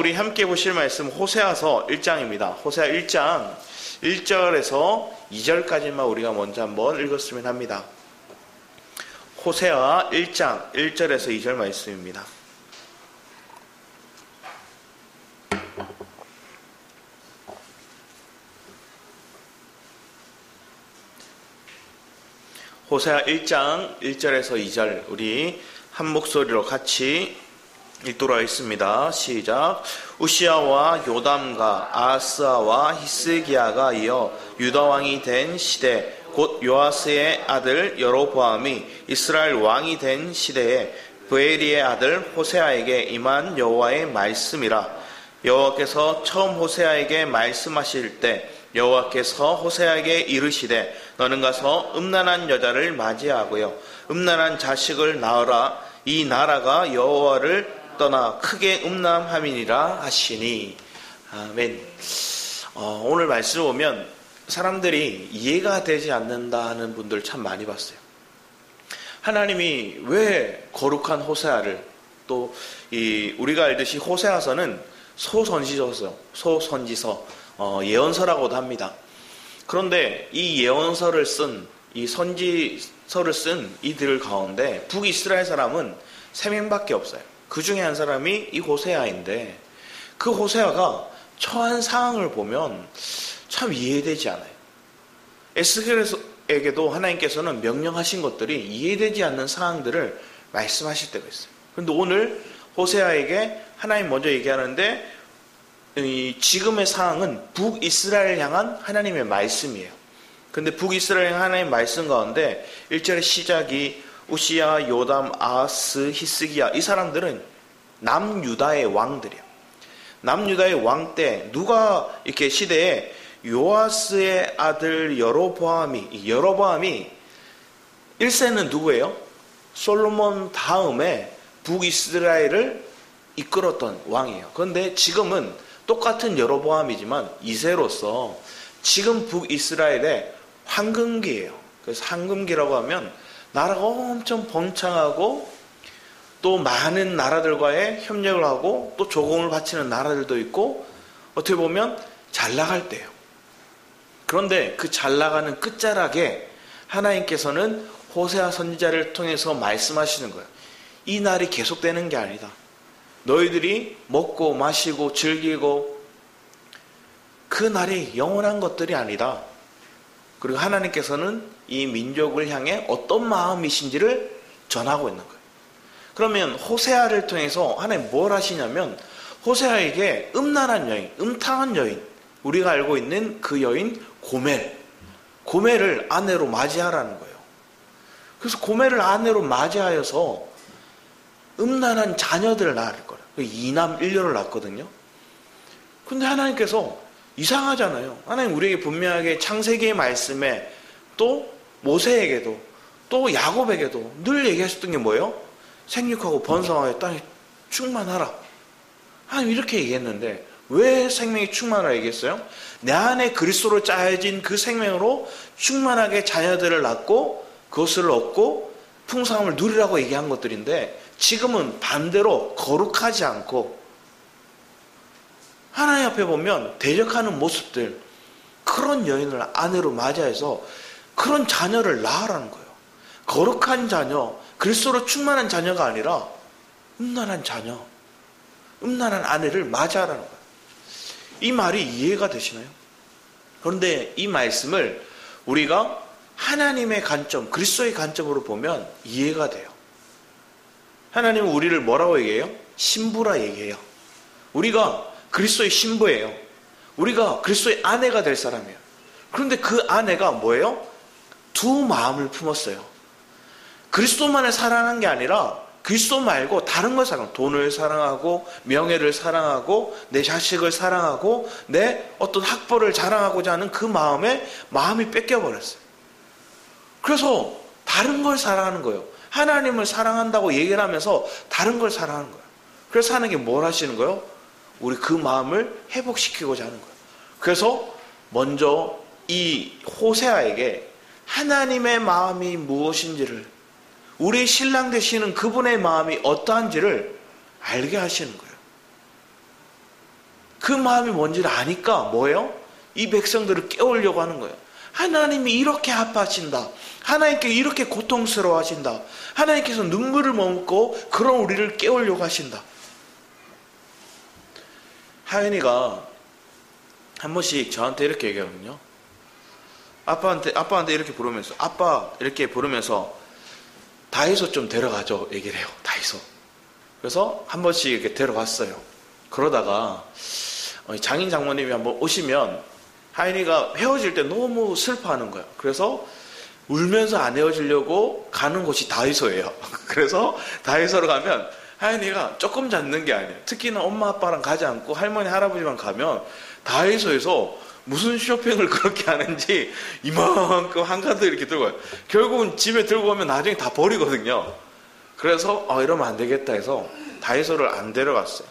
우리 함께 보실 말씀 호세아서 1장입니다. 호세아 1장 1절에서 2절까지만 우리가 먼저 한번 읽었으면 합니다. 호세아 1장 1절에서 2절 말씀입니다. 호세아 1장 1절에서 2절 우리 한 목소리로 같이 읽도록 하겠습니다. 시작. 우시야와 요담과 아하스와 히스기야가 이어 유다 왕이 된 시대 곧 요아스의 아들 여로보암이 이스라엘 왕이 된 시대에 브에리의 아들 호세아에게 임한 여호와의 말씀이라. 여호와께서 처음 호세아에게 말씀하실 때 여호와께서 호세아에게 이르시되 너는 가서 음란한 여자를 맞이하고요 음란한 자식을 낳으라. 이 나라가 여호와를 떠나 크게 음란함이니라 하시니. 아멘. 오늘 말씀을 보면 사람들이 이해가 되지 않는다 하는 분들 참 많이 봤어요. 하나님이 왜 거룩한 호세아를 또 우리가 알듯이 호세아서는 소선지서 예언서라고도 합니다. 그런데 이 예언서를 이 선지서를 쓴 이들 가운데 북이스라엘 사람은 3명밖에 없어요. 그 중에 한 사람이 이 호세아인데 그 호세아가 처한 상황을 보면 참 이해되지 않아요. 에스겔에게도 하나님께서는 명령하신 것들이 이해되지 않는 상황들을 말씀하실 때가 있어요. 그런데 오늘 호세아에게 하나님 먼저 얘기하는데 지금의 상황은 북이스라엘 향한 하나님의 말씀이에요. 근데 북이스라엘 향한 하나님의 말씀 가운데 1절의 시작이 우시야, 요담, 아하스, 히스기야 이 사람들은 남유다의 왕들이에요. 남유다의 왕 때 누가 이렇게 시대에 요아스의 아들 여로보암이 1세는 누구예요? 솔로몬 다음에 북이스라엘을 이끌었던 왕이에요. 그런데 지금은 똑같은 여로보암이지만 2세로서 지금 북이스라엘의 황금기예요. 그래서 황금기라고 하면 나라가 엄청 번창하고 또 많은 나라들과의 협력을 하고 또 조공을 바치는 나라들도 있고 어떻게 보면 잘 나갈 때예요. 그런데 그 잘 나가는 끝자락에 하나님께서는 호세아 선지자를 통해서 말씀하시는 거예요. 이 날이 계속되는 게 아니다. 너희들이 먹고 마시고 즐기고 그 날이 영원한 것들이 아니다. 그리고 하나님께서는 이 민족을 향해 어떤 마음이신지를 전하고 있는 거예요. 그러면 호세아를 통해서 하나님 뭘 하시냐면 호세아에게 음란한 여인, 음탕한 여인, 우리가 알고 있는 그 여인 고멜을 아내로 맞이하라는 거예요. 그래서 고멜을 아내로 맞이하여서 음란한 자녀들을 낳을 거예요. 2남 1녀를 낳거든요. 근데 하나님께서 이상하잖아요. 하나님 우리에게 분명하게 창세기의 말씀에 또 모세에게도 또 야곱에게도 늘 얘기하셨던 게 뭐예요? 생육하고 번성하여 땅에 충만하라. 하나님 이렇게 얘기했는데 왜 생명이 충만하라 얘기했어요? 내 안에 그리스도로 짜여진 그 생명으로 충만하게 자녀들을 낳고 그것을 얻고 풍성함을 누리라고 얘기한 것들인데 지금은 반대로 거룩하지 않고 하나님 앞에 보면 대적하는 모습들, 그런 여인을 아내로 맞이해서 그런 자녀를 낳으라는 거예요. 거룩한 자녀, 그리스도로 충만한 자녀가 아니라 음란한 자녀, 음란한 아내를 맞이하라는 거예요. 이 말이 이해가 되시나요? 그런데 이 말씀을 우리가 하나님의 관점, 그리스도의 관점으로 보면 이해가 돼요. 하나님은 우리를 뭐라고 얘기해요? 신부라 얘기해요. 우리가 그리스도의 신부예요. 우리가 그리스도의 아내가 될 사람이에요. 그런데 그 아내가 뭐예요? 두 마음을 품었어요. 그리스도만을 사랑하는 게 아니라 그리스도 말고 다른 걸 사랑하고, 돈을 사랑하고 명예를 사랑하고 내 자식을 사랑하고 내 어떤 학벌을 자랑하고자 하는 그 마음이 뺏겨버렸어요. 그래서 다른 걸 사랑하는 거예요. 하나님을 사랑한다고 얘기를 하면서 다른 걸 사랑하는 거예요. 그래서 하나님이 뭘 하시는 거예요? 우리 그 마음을 회복시키고자 하는 거예요. 그래서 먼저 이 호세아에게 하나님의 마음이 무엇인지를, 우리 신랑 되시는 그분의 마음이 어떠한지를 알게 하시는 거예요. 그 마음이 뭔지를 아니까 뭐예요? 이 백성들을 깨우려고 하는 거예요. 하나님이 이렇게 아파하신다. 하나님께 이렇게 고통스러워하신다. 하나님께서 눈물을 머금고 그런 우리를 깨우려고 하신다. 하연이가 한 번씩 저한테 이렇게 얘기하거든요. 아빠한테 이렇게 부르면서, 아빠 이렇게 부르면서 다이소 좀 데려가죠. 얘기를 해요. 다이소. 그래서 한 번씩 이렇게 데려갔어요. 그러다가 장인 장모님이 한번 오시면 하연이가 헤어질 때 너무 슬퍼하는 거예요. 그래서 울면서 안 헤어지려고 가는 곳이 다이소예요. 그래서 다이소로 가면 하연이가 조금 잡는 게 아니에요. 특히나 엄마 아빠랑 가지 않고 할머니 할아버지만 가면 다이소에서 무슨 쇼핑을 그렇게 하는지 이만큼 한가득 이렇게 들고 와요. 결국은 집에 들고 오면 나중에 다 버리거든요. 그래서 이러면 안 되겠다 해서 다이소를 안 데려갔어요.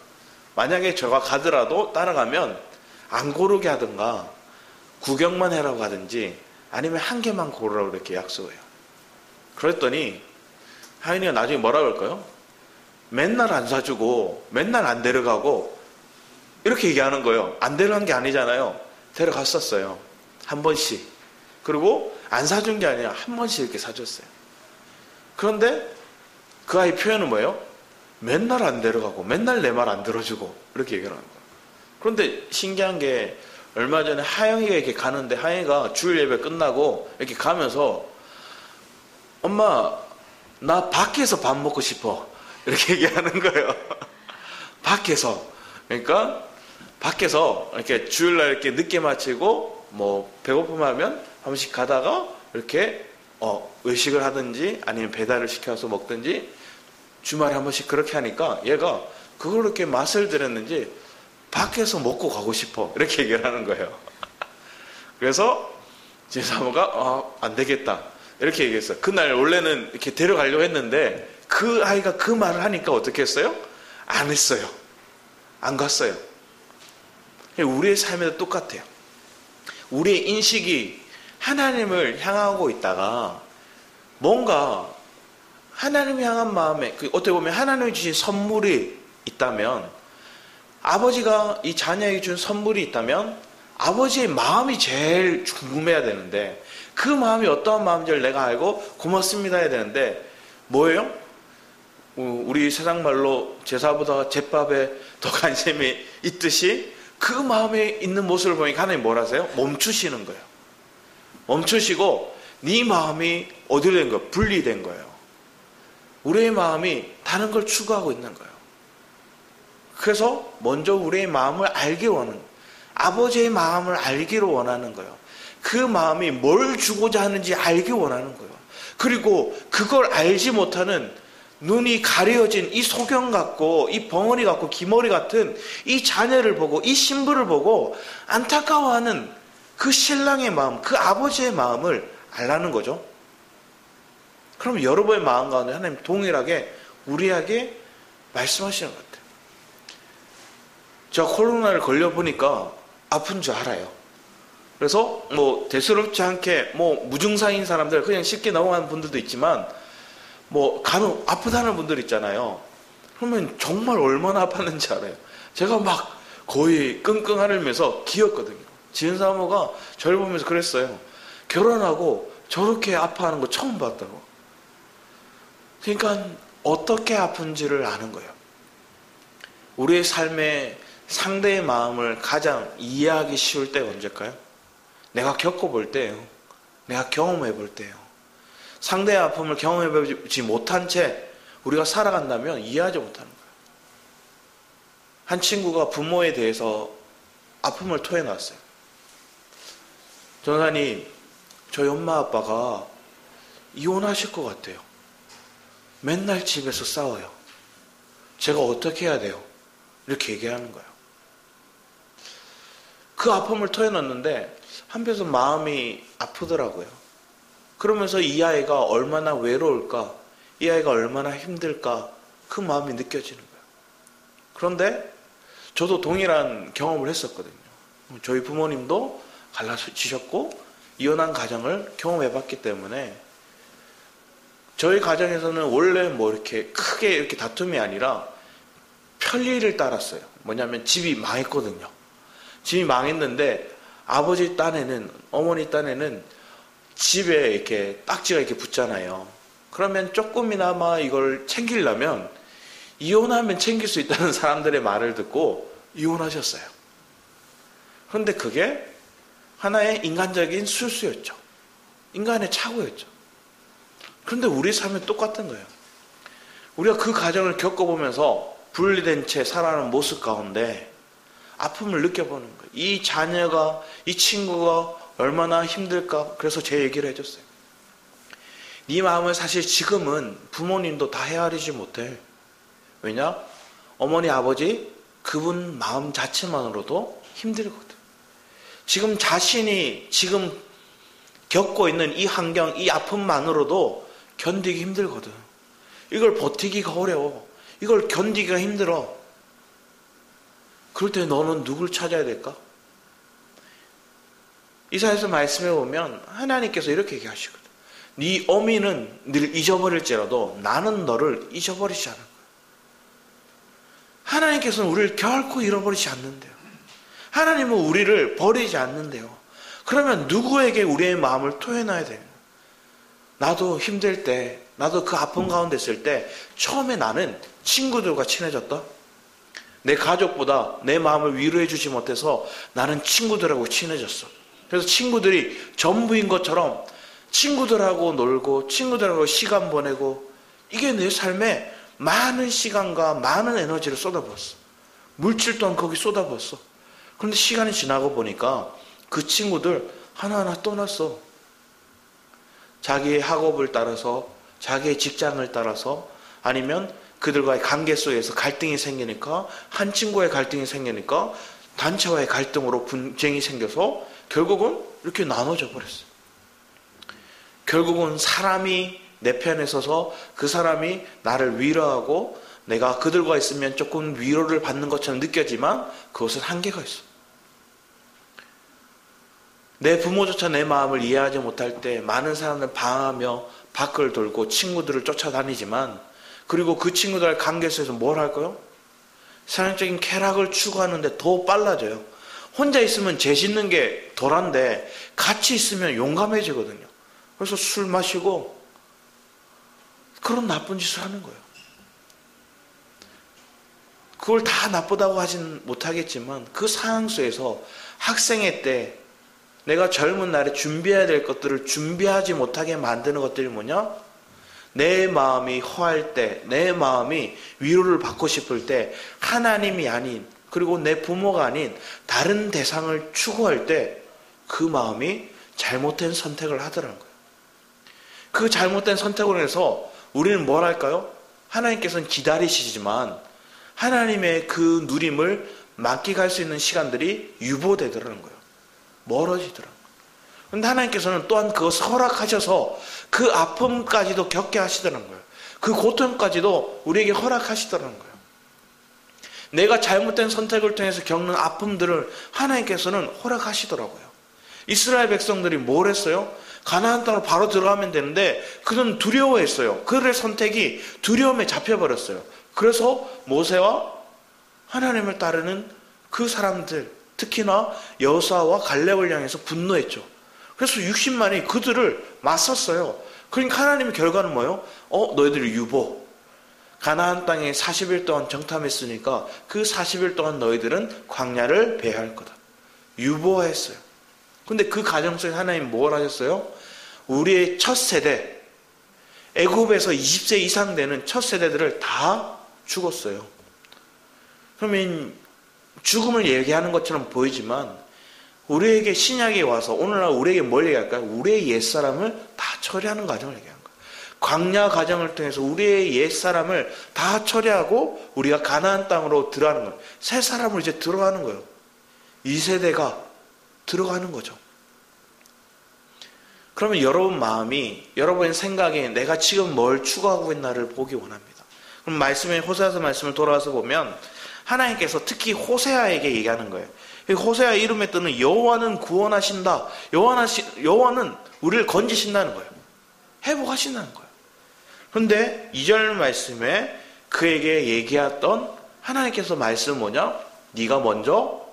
만약에 제가 가더라도 따라가면 안 고르게 하든가 구경만 해라고 하든지 아니면 한 개만 고르라고 이렇게 약속해요. 그랬더니 하윤이가 나중에 뭐라 그럴까요? 맨날 안 사주고 맨날 안 데려가고 이렇게 얘기하는 거예요. 안 데려간 게 아니잖아요. 데려갔었어요. 한 번씩. 그리고 안 사준 게 아니라 한 번씩 이렇게 사줬어요. 그런데 그 아이 표현은 뭐예요? 맨날 안 데려가고 맨날 내 말 안 들어주고 이렇게 얘기를 하는 거예요. 그런데 신기한 게 얼마 전에 하영이가 이렇게 가는데 하영이가 주일 예배 끝나고 이렇게 가면서 엄마 나 밖에서 밥 먹고 싶어 이렇게 얘기하는 거예요. 밖에서. 그러니까 밖에서 이렇게 주일날 이렇게 늦게 마치고 뭐 배고픔하면 한 번씩 가다가 이렇게 외식을 하든지 아니면 배달을 시켜서 먹든지 주말에 한 번씩 그렇게 하니까 얘가 그걸 이렇게 맛을 들였는지 밖에서 먹고 가고 싶어 이렇게 얘기를 하는 거예요. 그래서 제 사모가 안 되겠다 이렇게 얘기했어요. 그날 원래는 이렇게 데려가려고 했는데 그 아이가 그 말을 하니까 어떻게 했어요? 안 했어요. 안 갔어요. 우리의 삶에도 똑같아요. 우리의 인식이 하나님을 향하고 있다가 뭔가 하나님을 향한 마음에 어떻게 보면 하나님이 주신 선물이 있다면 아버지가 이 자녀에게 준 선물이 있다면 아버지의 마음이 제일 궁금해야 되는데 그 마음이 어떠한 마음인지를 내가 알고 고맙습니다 해야 되는데 뭐예요? 우리 세상 말로 제사보다 제밥에 더 관심이 있듯이 그 마음에 있는 모습을 보니까 하나님 뭘 하세요? 멈추시는 거예요. 멈추시고 네 마음이 어디로 된 거예요? 분리된 거예요. 우리의 마음이 다른 걸 추구하고 있는 거예요. 그래서 먼저 우리의 마음을 알기 원하는 거예요. 아버지의 마음을 알기를 원하는 거예요. 그 마음이 뭘 주고자 하는지 알기 원하는 거예요. 그리고 그걸 알지 못하는 눈이 가려진 이 소경 같고 이 벙어리 같고 기머리 같은 이 자녀를 보고 이 신부를 보고 안타까워하는 그 신랑의 마음, 그 아버지의 마음을 알라는 거죠. 그럼 여러분의 마음 가운데 하나님 동일하게 우리에게 말씀하시는 것 같아요. 제가 코로나를 걸려보니까 아픈 줄 알아요. 그래서 뭐 대수롭지 않게 뭐 무증상인 사람들 그냥 쉽게 넘어가는 분들도 있지만 뭐 간혹 아프다는 분들 있잖아요. 그러면 정말 얼마나 아팠는지 알아요. 제가 막 거의 끙끙 앓으면서 기었거든요. 지은 사모가 저를 보면서 그랬어요. 결혼하고 저렇게 아파하는 거 처음 봤다고. 그러니까 어떻게 아픈지를 아는 거예요. 우리의 삶에 상대의 마음을 가장 이해하기 쉬울 때가 언제일까요? 내가 겪어볼 때예요. 내가 경험해 볼 때예요. 상대의 아픔을 경험해보지 못한 채 우리가 살아간다면 이해하지 못하는 거예요. 한 친구가 부모에 대해서 아픔을 토해놨어요. 전사님, 저희 엄마 아빠가 이혼하실 것 같아요. 맨날 집에서 싸워요. 제가 어떻게 해야 돼요? 이렇게 얘기하는 거예요. 그 아픔을 토해놨는데 한편에서 마음이 아프더라고요. 그러면서 이 아이가 얼마나 외로울까, 이 아이가 얼마나 힘들까 그 마음이 느껴지는 거예요. 그런데 저도 동일한 경험을 했었거든요. 저희 부모님도 갈라지셨고 이혼한 가정을 경험해봤기 때문에 저희 가정에서는 원래 뭐 이렇게 크게 이렇게 다툼이 아니라 편리를 따랐어요. 뭐냐면 집이 망했거든요. 집이 망했는데 아버지 딴에는, 어머니 딴에는 집에 이렇게 딱지가 이렇게 붙잖아요. 그러면 조금이나마 이걸 챙기려면 이혼하면 챙길 수 있다는 사람들의 말을 듣고 이혼하셨어요. 그런데 그게 하나의 인간적인 술수였죠. 인간의 착오였죠. 그런데 우리 삶은 똑같은 거예요. 우리가 그 과정을 겪어보면서 분리된 채 살아가는 모습 가운데 아픔을 느껴보는 거예요. 이 자녀가, 이 친구가 얼마나 힘들까. 그래서 제 얘기를 해줬어요. 네 마음을 사실 지금은 부모님도 다 헤아리지 못해. 왜냐? 어머니, 아버지 그분 마음 자체만으로도 힘들거든. 지금 자신이 지금 겪고 있는 이 환경, 이 아픔만으로도 견디기 힘들거든. 이걸 버티기가 어려워. 이걸 견디기가 힘들어. 그럴 때 너는 누굴 찾아야 될까? 이사야서 말씀해 보면 하나님께서 이렇게 얘기하시거든. 네 어미는 늘 잊어버릴지라도 나는 너를 잊어버리지 않을 거야. 하나님께서는 우리를 결코 잃어버리지 않는데요. 하나님은 우리를 버리지 않는데요. 그러면 누구에게 우리의 마음을 토해놔야 돼요? 나도 힘들 때, 나도 그 아픔 가운데 있을 때 처음에 나는 친구들과 친해졌다. 내 가족보다 내 마음을 위로해 주지 못해서 나는 친구들하고 친해졌어. 그래서 친구들이 전부인 것처럼 친구들하고 놀고 친구들하고 시간 보내고 이게 내 삶에 많은 시간과 많은 에너지를 쏟아부었어. 물질 또한 거기 쏟아부었어. 그런데 시간이 지나고 보니까 그 친구들 하나하나 떠났어. 자기의 학업을 따라서, 자기의 직장을 따라서, 아니면 그들과의 관계 속에서 갈등이 생기니까, 한 친구의 갈등이 생기니까 단체와의 갈등으로 분쟁이 생겨서 결국은 이렇게 나눠져 버렸어요. 결국은 사람이 내 편에 서서 그 사람이 나를 위로하고 내가 그들과 있으면 조금 위로를 받는 것처럼 느껴지만 그것은 한계가 있어. 내 부모조차 내 마음을 이해하지 못할 때 많은 사람들 방황하며 밖을 돌고 친구들을 쫓아다니지만, 그리고 그 친구들의 관계 속에서 뭘 할까요? 세상적인 쾌락을 추구하는데 더 빨라져요. 혼자 있으면 죄 짓는 게 덜한데 같이 있으면 용감해지거든요. 그래서 술 마시고 그런 나쁜 짓을 하는 거예요. 그걸 다 나쁘다고 하진 못하겠지만 그 상황 속에서 학생회 때 내가 젊은 날에 준비해야 될 것들을 준비하지 못하게 만드는 것들이 뭐냐? 내 마음이 허할 때, 내 마음이 위로를 받고 싶을 때 하나님이 아닌, 그리고 내 부모가 아닌 다른 대상을 추구할 때 그 마음이 잘못된 선택을 하더라는 거예요. 그 잘못된 선택으로 해서 우리는 뭘 할까요? 하나님께서는 기다리시지만 하나님의 그 누림을 만끽할 수 있는 시간들이 유보되더라는 거예요. 멀어지더라는 거예요. 그런데 하나님께서는 또한 그것을 허락하셔서 그 아픔까지도 겪게 하시더라는 거예요. 그 고통까지도 우리에게 허락하시더라는 거예요. 내가 잘못된 선택을 통해서 겪는 아픔들을 하나님께서는 허락하시더라고요. 이스라엘 백성들이 뭘 했어요? 가나안 땅으로 바로 들어가면 되는데 그들은 두려워했어요. 그들의 선택이 두려움에 잡혀버렸어요. 그래서 모세와 하나님을 따르는 그 사람들, 특히나 여호수아와 갈렙을 향해서 분노했죠. 그래서 60만이 그들을 맞섰어요. 그러니까 하나님의 결과는 뭐예요? 너희들이 유보. 가나안 땅에 40일 동안 정탐했으니까 그 40일 동안 너희들은 광야를 배회할 거다. 유보했어요. 근데 그 과정 속에 하나님 뭘 하셨어요? 우리의 첫 세대, 애굽에서 20세 이상 되는 첫 세대들을 다 죽었어요. 그러면 죽음을 얘기하는 것처럼 보이지만 우리에게 신약에 와서 오늘날 우리에게 뭘 얘기할까요? 우리의 옛사람을 다 처리하는 과정을 얘기하는 거예요. 광야 과정을 통해서 우리의 옛사람을 다 처리하고 우리가 가나안 땅으로 들어가는 거예요. 새 사람으로 이제 들어가는 거예요. 이 세대가 들어가는 거죠. 그러면 여러분 마음이, 여러분의 생각에 내가 지금 뭘 추구하고 있나를 보기 원합니다. 그럼 말씀에 호세아서 말씀을 돌아와서 보면 하나님께서 특히 호세아에게 얘기하는 거예요. 호세아 이름에 뜨는 여호와는 구원하신다. 여호와는 우리를 건지신다는 거예요. 회복하신다는 거예요. 그런데 2절 말씀에 그에게 얘기했던 하나님께서 말씀은 뭐냐? 네가 먼저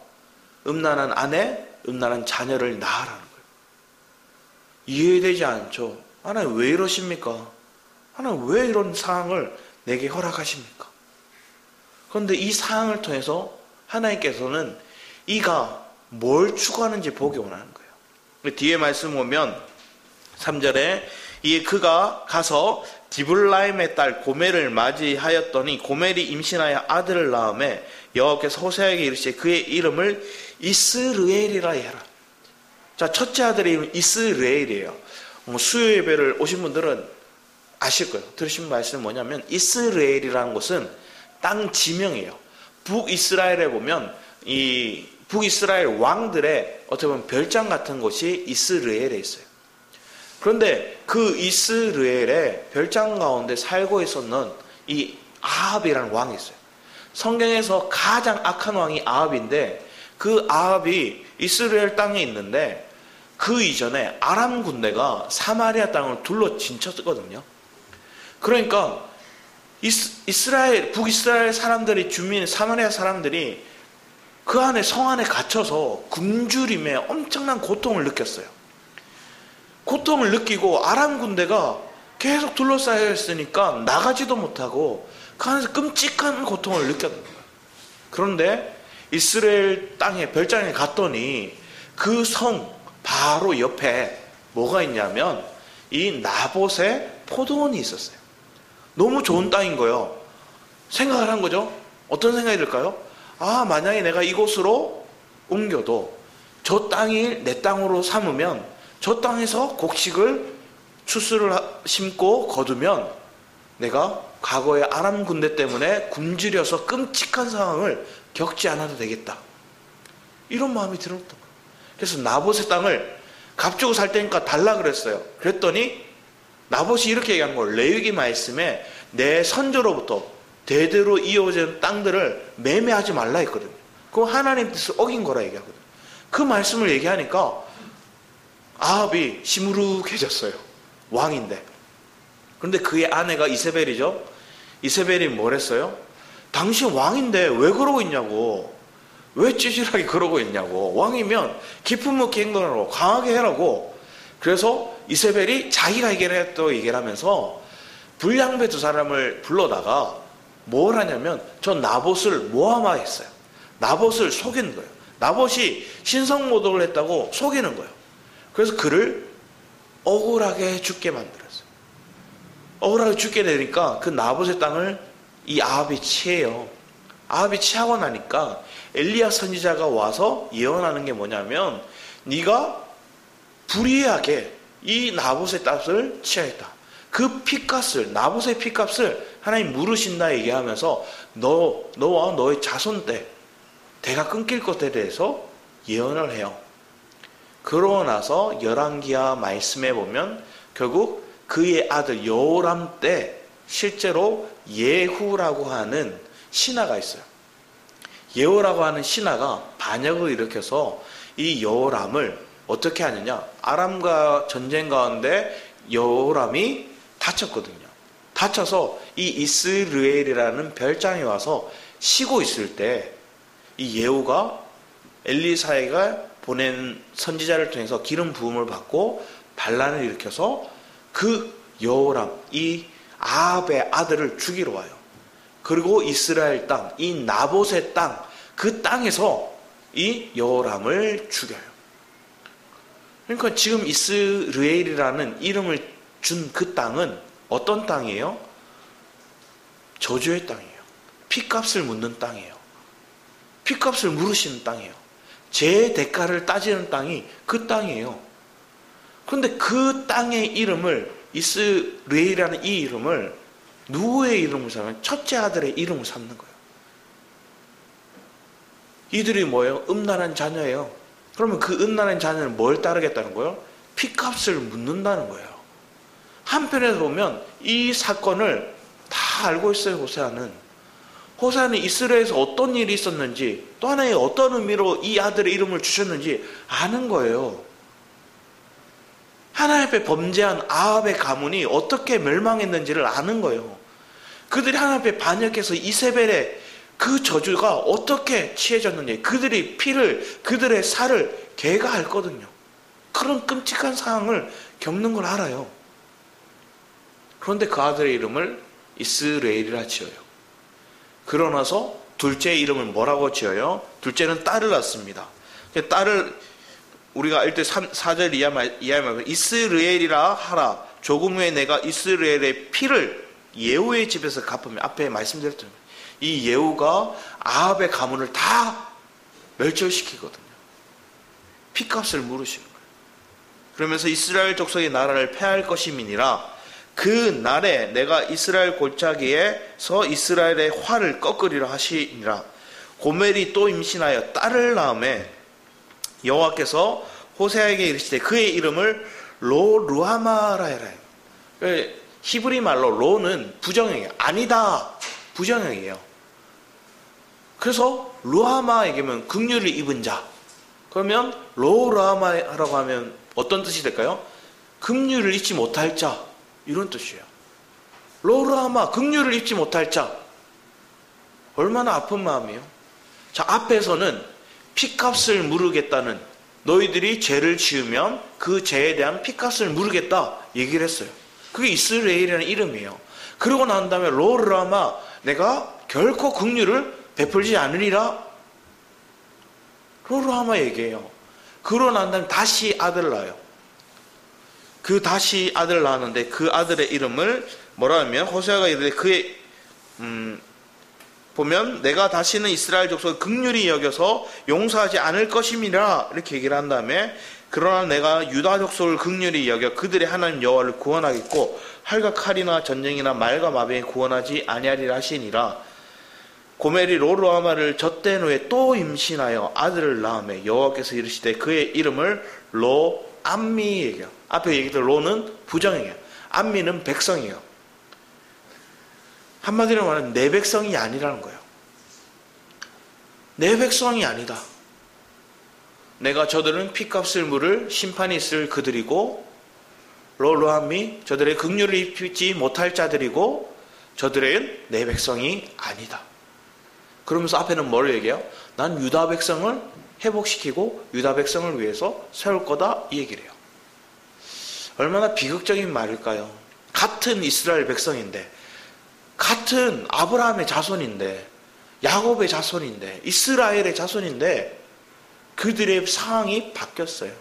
음란한 아내, 음란한 자녀를 낳으라는 거예요. 이해되지 않죠? 하나님 왜 이러십니까? 하나님 왜 이런 상황을 내게 허락하십니까? 그런데 이 상황을 통해서 하나님께서는 이가 뭘 추구하는지 보기 원하는 거예요. 뒤에 말씀 보면 3절에 이에 그가 가서 디블라임의 딸 고멜을 맞이하였더니 고멜이 임신하여 아들을 낳음에 여호와께서 호세아에게 이르시되 그의 이름을 이스르엘이라 해라. 자, 첫째 아들의 이름은 이스라엘이에요. 수요 예배를 오신 분들은 아실 거예요. 들으신 말씀은 뭐냐면 이스라엘이라는 곳은 땅 지명이에요. 북이스라엘에 보면 이 북이스라엘 왕들의 어떻게 보면 별장 같은 곳이 이스라엘에 있어요. 그런데 그 이스라엘의 별장 가운데 살고 있었는 이 아합이라는 왕이 있어요. 성경에서 가장 악한 왕이 아합인데 그 아합이 이스라엘 땅에 있는데 그 이전에 아람 군대가 사마리아 땅을 둘러 진쳤거든요. 그러니까 북이스라엘 사람들이 주민 사마리아 사람들이 그 안에 성 안에 갇혀서 굶주림에 엄청난 고통을 느꼈어요. 고통을 느끼고 아람 군대가 계속 둘러싸여 있으니까 나가지도 못하고 그 안에서 끔찍한 고통을 느꼈던 거예요. 그런데 이스라엘 땅에 별장에 갔더니 그 성 바로 옆에 뭐가 있냐면 이 나봇의 포도원이 있었어요. 너무 좋은 땅인 거예요. 생각을 한 거죠. 어떤 생각이 들까요? 아, 만약에 내가 이곳으로 옮겨도 저 땅이 내 땅으로 삼으면 저 땅에서 곡식을 추수를 심고 거두면 내가 과거의 아람 군대 때문에 굶주려서 끔찍한 상황을 겪지 않아도 되겠다. 이런 마음이 들었던 거예요. 그래서 나봇의 땅을 값 주고 살 테니까 달라 그랬어요. 그랬더니 나봇이 이렇게 얘기하는 거예요. 레위기 말씀에 내 선조로부터 대대로 이어진 땅들을 매매하지 말라 했거든요. 그건 하나님 뜻을 어긴 거라 얘기하거든요. 그 말씀을 얘기하니까 아합이 시무룩해졌어요. 왕인데. 그런데 그의 아내가 이세벨이죠. 이세벨이 뭘 했어요? 당신 왕인데 왜 그러고 있냐고. 왜 찌질하게 그러고 있냐고. 왕이면 깊은 묵게 행동하라고, 강하게 해라고. 그래서 이세벨이 자기가 해결했다고 얘기를 하면서 불량배 두 사람을 불러다가 뭘 하냐면 저 나봇을 모함하였어요. 나봇을 속이는 거예요. 나봇이 신성모독을 했다고 속이는 거예요. 그래서 그를 억울하게 죽게 만들었어요. 억울하게 죽게 되니까 그 나봇의 땅을 이 아합이 취해요. 아합이 취하고 나니까 엘리야 선지자가 와서 예언하는 게 뭐냐면 네가 불의하게 이 나봇의 땅을 취하였다. 그 피값을, 나봇의 피값을 하나님 물으신다 얘기하면서 너와 너의 자손 때 대가 끊길 것에 대해서 예언을 해요. 그러고 나서 열왕기하 말씀에 보면 결국 그의 아들 여호람 때 실제로 예후라고 하는 신하가 있어요. 예후라고 하는 신하가 반역을 일으켜서 이 여호람을 어떻게 하느냐. 아람과 전쟁 가운데 여호람이 다쳤거든요. 다쳐서 이 이스라엘이라는 별장에 와서 쉬고 있을 때 이 예후가 엘리사가 보낸 선지자를 통해서 기름 부음을 받고 반란을 일으켜서 그 여호람, 이 아합의 아들을 죽이러 와요. 그리고 이스라엘 땅, 이 나봇의 땅, 그 땅에서 이 여호람을 죽여요. 그러니까 지금 이스라엘이라는 이름을 준 그 땅은 어떤 땅이에요? 저주의 땅이에요. 피값을 묻는 땅이에요. 피값을 물으시는 땅이에요. 제 대가를 따지는 땅이 그 땅이에요. 그런데 그 땅의 이름을, 이스라엘이라는 이 이름을 누구의 이름을 삼으면 첫째 아들의 이름을 삼는 거예요. 이들이 뭐예요? 음란한 자녀예요. 그러면 그 음란한 자녀는 뭘 따르겠다는 거예요? 피값을 묻는다는 거예요. 한편에서 보면 이 사건을 다 알고 있어요. 호세아는 이스라엘에서 어떤 일이 있었는지, 또 하나의 어떤 의미로 이 아들의 이름을 주셨는지 아는 거예요. 하나님 앞에 범죄한 아합의 가문이 어떻게 멸망했는지를 아는 거예요. 그들이 하나님 앞에 반역해서 이세벨의 그 저주가 어떻게 취해졌는지, 그들의 피를, 그들의 살을 개가 앓거든요. 그런 끔찍한 상황을 겪는 걸 알아요. 그런데 그 아들의 이름을 이스라엘이라 지어요. 그러나서 둘째 이름을 뭐라고 지어요? 둘째는 딸을 낳습니다. 딸을 우리가 알 때 4절 이하면 이스라엘이라 하라. 조금 후에 내가 이스라엘의 피를 예후의 집에서 갚으면, 앞에 말씀드렸던 이 예후가 아합의 가문을 다 멸절시키거든요. 피값을 물으시는 거예요. 그러면서 이스라엘 족속의 나라를 패할 것임이니라. 그 날에 내가 이스라엘 골짜기에서 이스라엘의 활을 꺾으리라 하시니라. 고멜이 또 임신하여 딸을 낳음에 여호와께서 호세아에게 이르시되 그의 이름을 르하마라 해라. 히브리 말로 로는 부정형이에요. 아니다, 부정형이에요. 그래서 르하마에게는 긍휼을 입은 자. 그러면 르하마라고 하면 어떤 뜻이 될까요? 긍휼을 잊지 못할 자, 이런 뜻이에요. 르하마, 긍휼을 잊지 못할 자. 얼마나 아픈 마음이에요. 자, 앞에서는 피값을 물으겠다는, 너희들이 죄를 지으면 그 죄에 대한 피값을 물으겠다 얘기를 했어요. 그게 이스라엘이라는 이름이에요. 그러고 난 다음에 르하마, 내가 결코 긍휼을 베풀지 않으리라. 르하마 얘기해요. 그러고 난 다음에 다시 아들을 낳아요. 그 다시 아들을 낳았는데 그 아들의 이름을 뭐라 하면, 호세아가 이르되 그의 보면 내가 다시는 이스라엘 족속을 긍휼히 여겨서 용서하지 않을 것임이라 이렇게 얘기를 한 다음에, 그러나 내가 유다 족속을 긍휼히 여겨 그들의 하나님 여호와를 구원하겠고 활과 칼이나 전쟁이나 말과 마병에 구원하지 아니하리라 하시니라. 고멜이 르하마를 젖된 후에 또 임신하여 아들을 낳음에 여호와께서 이르시되 그의 이름을 암미 얘기해요. 앞에 얘기했던 로는 부정이에요. 암미는 백성이에요. 한마디로 말하면 내 백성이 아니라는 거예요. 내 백성이 아니다. 내가 저들은 피값을 물을 심판이 있을 그들이고, 르하미 저들의 긍휼을 입지 못할 자들이고, 저들은 내 백성이 아니다. 그러면서 앞에는 뭘 얘기해요? 난 유다 백성을 회복시키고 유다 백성을 위해서 세울 거다, 이 얘기를 해요. 얼마나 비극적인 말일까요? 같은 이스라엘 백성인데, 같은 아브라함의 자손인데, 야곱의 자손인데, 이스라엘의 자손인데 그들의 상황이 바뀌었어요.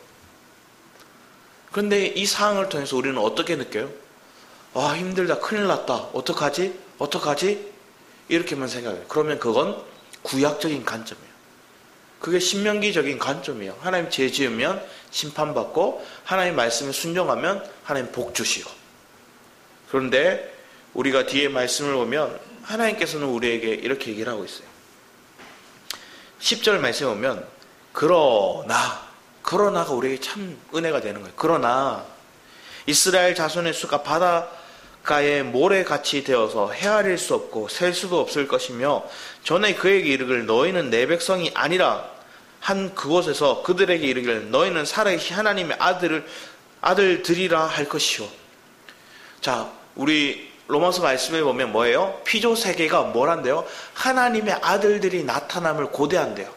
그런데 이 상황을 통해서 우리는 어떻게 느껴요? 와, 힘들다, 큰일 났다, 어떡하지? 이렇게만 생각해요. 그러면 그건 구약적인 관점이에요. 그게 신명기적인 관점이에요. 하나님 죄 지으면 심판받고, 하나님 말씀에 순종하면 하나님 복 주시고. 그런데 우리가 뒤에 말씀을 보면 하나님께서는 우리에게 이렇게 얘기를 하고 있어요. 10절 말씀에 보면 그러나가 우리에게 참 은혜가 되는 거예요. 그러나 이스라엘 자손의 수가 바닷가의 모래같이 되어서 헤아릴 수 없고 셀 수도 없을 것이며, 전에 그에게 이르기를 너희는 내 백성이 아니라 한 그곳에서 그들에게 이르기를 너희는 살아계신 하나님의 아들들이라 할 것이요. 자, 우리 로마서 말씀에 보면 뭐예요? 피조 세계가 뭐란데요? 하나님의 아들들이 나타남을 고대한대요.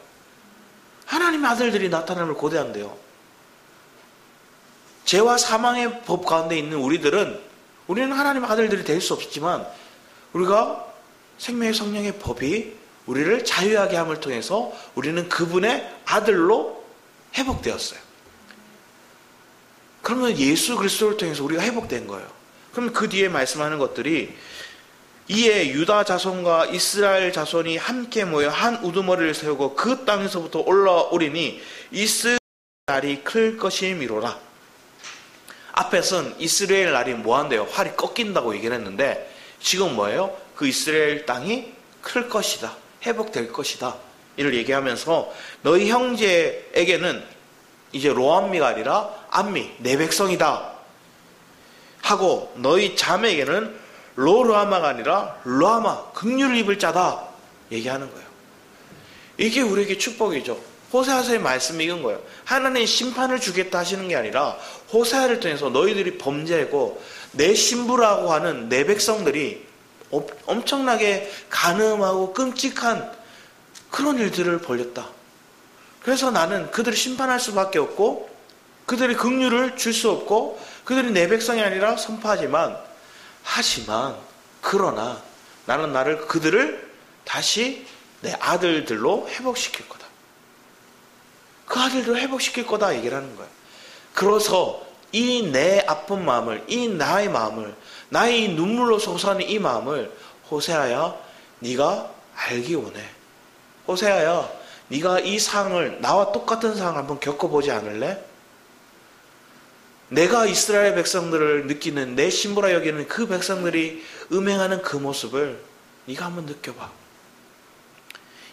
하나님의 아들들이 나타남을 고대한대요. 죄와 사망의 법 가운데 있는 우리는 하나님의 아들들이 될 수 없지만, 우리가 생명의 성령의 법이 우리를 자유하게 함을 통해서 우리는 그분의 아들로 회복되었어요. 그러면 예수 그리스도를 통해서 우리가 회복된 거예요. 그럼 그 뒤에 말씀하는 것들이, 이에 유다 자손과 이스라엘 자손이 함께 모여 한 우두머리를 세우고 그 땅에서부터 올라오리니 이스라엘 날이 클 것이미로라. 앞에서는 이스라엘 날이 뭐한대요? 활이 꺾인다고 얘기를 했는데, 지금 뭐예요? 그 이스라엘 땅이 클 것이다, 회복될 것이다, 이를 얘기하면서 너희 형제에게는 이제 르함미가 아니라 암미, 내 백성이다 하고, 너희 자매에게는 르하마가 아니라 르하마, 긍휼을 입을 자다 얘기하는 거예요. 이게 우리에게 축복이죠. 호세아서의 말씀이 이건 거예요. 하나님 심판을 주겠다 하시는 게 아니라 호세아를 통해서 너희들이 범죄하고 내 신부라고 하는 내 백성들이 엄청나게 간음하고 끔찍한 그런 일들을 벌였다. 그래서 나는 그들을 심판할 수밖에 없고 그들의 긍휼을 줄 수 없고 그들이 내 백성이 아니라 선포하지만 그러나 나는 그들을 다시 내 아들들로 회복시킬 거다. 그 아들들을 회복시킬 거다 얘기를 하는 거야. 그래서 이 내 아픈 마음을, 이 나의 마음을, 나의 눈물로 솟아는 이 마음을 호세아야 네가 알기 원해. 호세아야 네가 이 상황을 나와 똑같은 상황을 한번 겪어보지 않을래? 내가 이스라엘 백성들을 느끼는 내 신부라 여기는 그 백성들이 음행하는 그 모습을 네가 한번 느껴봐.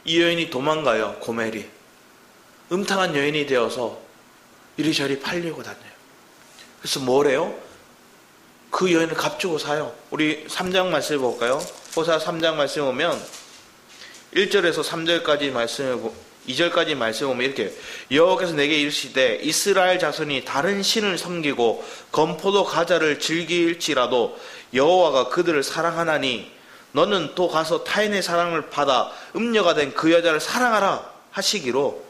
이 여인이 도망가요. 고멜이 음탕한 여인이 되어서 이리저리 팔리고 다녀요. 그래서 뭐래요? 그 여인을 값주고 사요. 우리 3장 말씀을 볼까요? 호세아 3장 말씀 보면 1절에서 3절까지 말씀을 2절까지 말씀을 보면 이렇게 여호와께서 내게 이르시되 이스라엘 자손이 다른 신을 섬기고 건포도 과자를 즐길지라도 여호와가 그들을 사랑하나니 너는 또 가서 타인의 사랑을 받아 음녀가 된 그 여자를 사랑하라 하시기로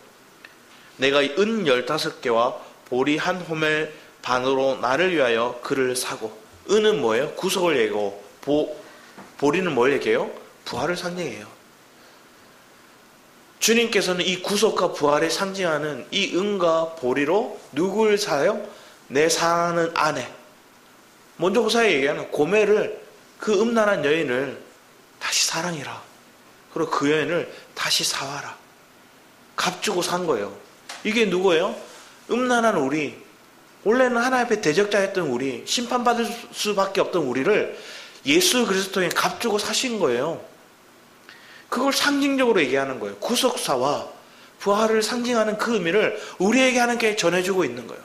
내가 은 15개와 보리 한 호멜 반으로 나를 위하여 그를 사고 은은 뭐예요? 구속을 얘기하고 보리는 뭘 얘기해요? 부활을 상징해요. 주님께서는 이 구속과 부활을 상징하는 이 은과 보리로 누굴 사요? 내 사랑하는 아내. 먼저 호세아가 얘기하는 고멜을 그 음란한 여인을 다시 사랑해라. 그리고 그 여인을 다시 사와라. 값주고 산 거예요. 이게 누구예요? 음란한 우리, 원래는 하나님 앞에 대적자였던 우리, 심판받을 수밖에 없던 우리를 예수 그리스도에 값주고 사신 거예요. 그걸 상징적으로 얘기하는 거예요. 구속사와 부활을 상징하는 그 의미를 우리에게 하나님께 전해주고 있는 거예요.